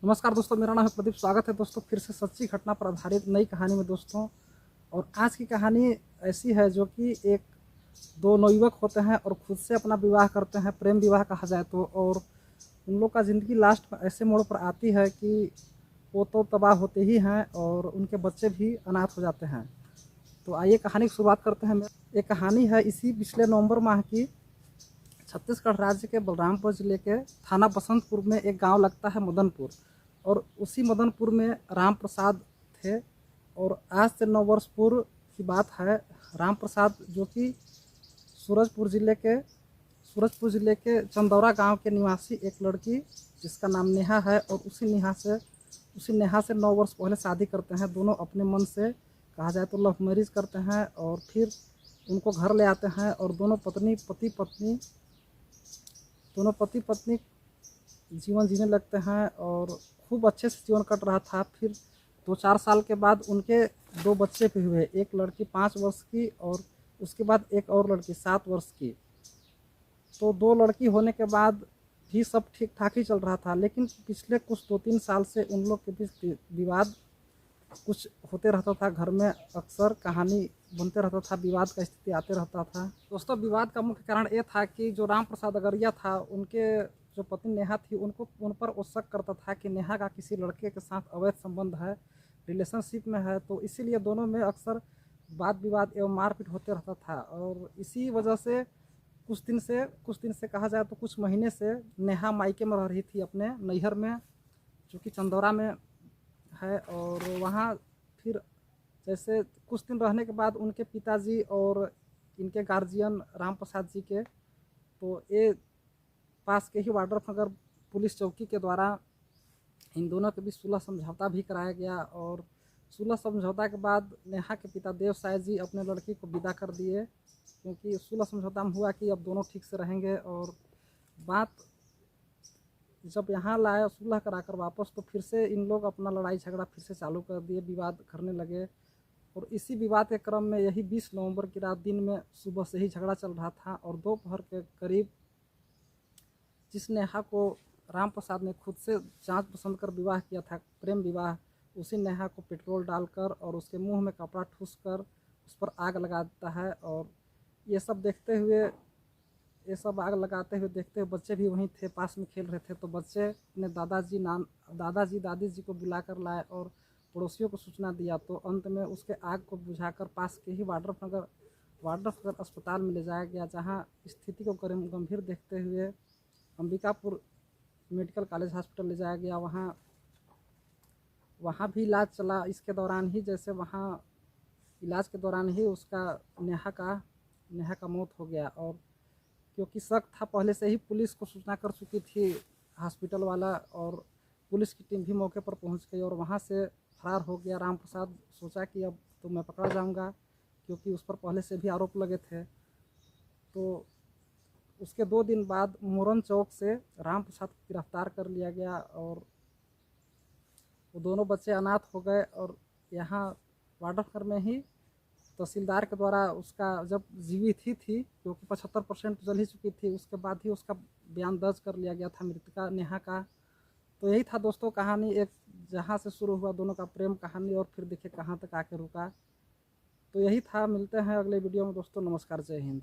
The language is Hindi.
नमस्कार दोस्तों, मेरा नाम है प्रदीप। स्वागत है दोस्तों फिर से सच्ची घटना पर आधारित नई कहानी में दोस्तों। और आज की कहानी ऐसी है जो कि एक दो नवयुवक होते हैं और खुद से अपना विवाह करते हैं, प्रेम विवाह कहा जाए तो। और उन लोग का ज़िंदगी लास्ट में ऐसे मोड़ पर आती है कि वो तो तबाह होते ही हैं और उनके बच्चे भी अनाथ हो जाते हैं। तो आइए कहानी की शुरुआत करते हैं। एक कहानी है इसी पिछले नवंबर माह की। छत्तीसगढ़ राज्य के बलरामपुर जिले के थाना बसंतपुर में एक गांव लगता है मदनपुर। और उसी मदनपुर में राम प्रसाद थे। और आज से 9 वर्ष पूर्व की बात है। राम प्रसाद जो कि सूरजपुर ज़िले के चंदौरा गांव के निवासी एक लड़की जिसका नाम नेहा है, और उसी नेहा से 9 वर्ष पहले शादी करते हैं। दोनों अपने मन से कहा जाए तो लव मैरिज करते हैं और फिर उनको घर ले आते हैं। और दोनों पति पत्नी जीवन जीने लगते हैं और खूब अच्छे से जीवन कट रहा था। फिर 2-4 साल के बाद उनके 2 बच्चे भी हुए, एक लड़की 5 वर्ष की और उसके बाद एक और लड़की 7 वर्ष की। तो 2 लड़की होने के बाद भी सब ठीक ठाक ही चल रहा था, लेकिन पिछले कुछ 2-3 साल से उन लोग के बीच विवाद कुछ होते रहता था। घर में अक्सर कहानी बनते रहता था, विवाद का स्थिति आते रहता था। दोस्तों, विवाद का मुख्य कारण ये था कि जो राम प्रसाद अगरिया था, उनके जो पत्नी नेहा थी, उन पर वो शक करता था कि नेहा का किसी लड़के के साथ अवैध संबंध है, रिलेशनशिप में है। तो इसीलिए दोनों में अक्सर वाद विवाद एवं मारपीट होते रहता था। और इसी वजह से कुछ दिन से कहा जाए तो कुछ महीने से नेहा मायके में रह रही थी, अपने नैहर में जो कि चंदौरा में है। और वहाँ फिर जैसे कुछ दिन रहने के बाद उनके पिताजी और इनके गार्जियन राम प्रसाद जी के, तो ये पास के ही वाड्रफनगर पुलिस चौकी के द्वारा इन दोनों के बीच सुलह समझौता भी कराया गया। और सुलह समझौता के बाद नेहा के पिता देव साय जी अपने लड़की को विदा कर दिए, क्योंकि सुलह समझौता में हुआ कि अब दोनों ठीक से रहेंगे। और बात जब यहाँ लाया सुलह कराकर वापस, तो फिर से इन लोग अपना लड़ाई झगड़ा फिर से चालू कर दिए, विवाद करने लगे। और इसी विवाद के क्रम में यही 20 नवंबर की रात दिन में सुबह से ही झगड़ा चल रहा था। और दोपहर के करीब जिस नेहा को राम प्रसाद ने खुद से जांच पसंद कर विवाह किया था, प्रेम विवाह, उसी नेहा को पेट्रोल डालकर और उसके मुंह में कपड़ा ठूस कर उस पर आग लगा देता है। और ये सब आग लगाते हुए देखते हुए बच्चे भी वहीं थे, पास में खेल रहे थे। तो बच्चे अपने दादी जी को बुला कर लाए और पड़ोसियों को सूचना दिया। तो अंत में उसके आग को बुझाकर पास के ही वाड्रफनगर अस्पताल में ले जाया गया, जहां स्थिति को गंभीर देखते हुए अंबिकापुर मेडिकल कॉलेज हॉस्पिटल ले जाया गया। वहाँ भी इलाज चला। इसके दौरान ही इलाज के दौरान ही उसका नेहा का मौत हो गया। और क्योंकि शक था पहले से ही, पुलिस को सूचना कर चुकी थी हॉस्पिटल वाला, और पुलिस की टीम भी मौके पर पहुंच गई और वहां से फरार हो गया राम प्रसाद। सोचा कि अब तो मैं पकड़ा जाऊंगा, क्योंकि उस पर पहले से भी आरोप लगे थे। तो उसके 2 दिन बाद मोरन चौक से राम प्रसाद को गिरफ्तार कर लिया गया और वो दोनों बच्चे अनाथ हो गए। और यहाँ वाड्रफनगर में ही तहसीलदार के द्वारा उसका, जब जीवित ही थी क्योंकि 75% जल ही चुकी थी, उसके बाद ही उसका बयान दर्ज कर लिया गया था मृतका नेहा का। तो यही था दोस्तों कहानी, एक जहाँ से शुरू हुआ दोनों का प्रेम कहानी और फिर देखिए कहाँ तक आके रुका। तो यही था, मिलते हैं अगले वीडियो में दोस्तों। नमस्कार, जय हिंद।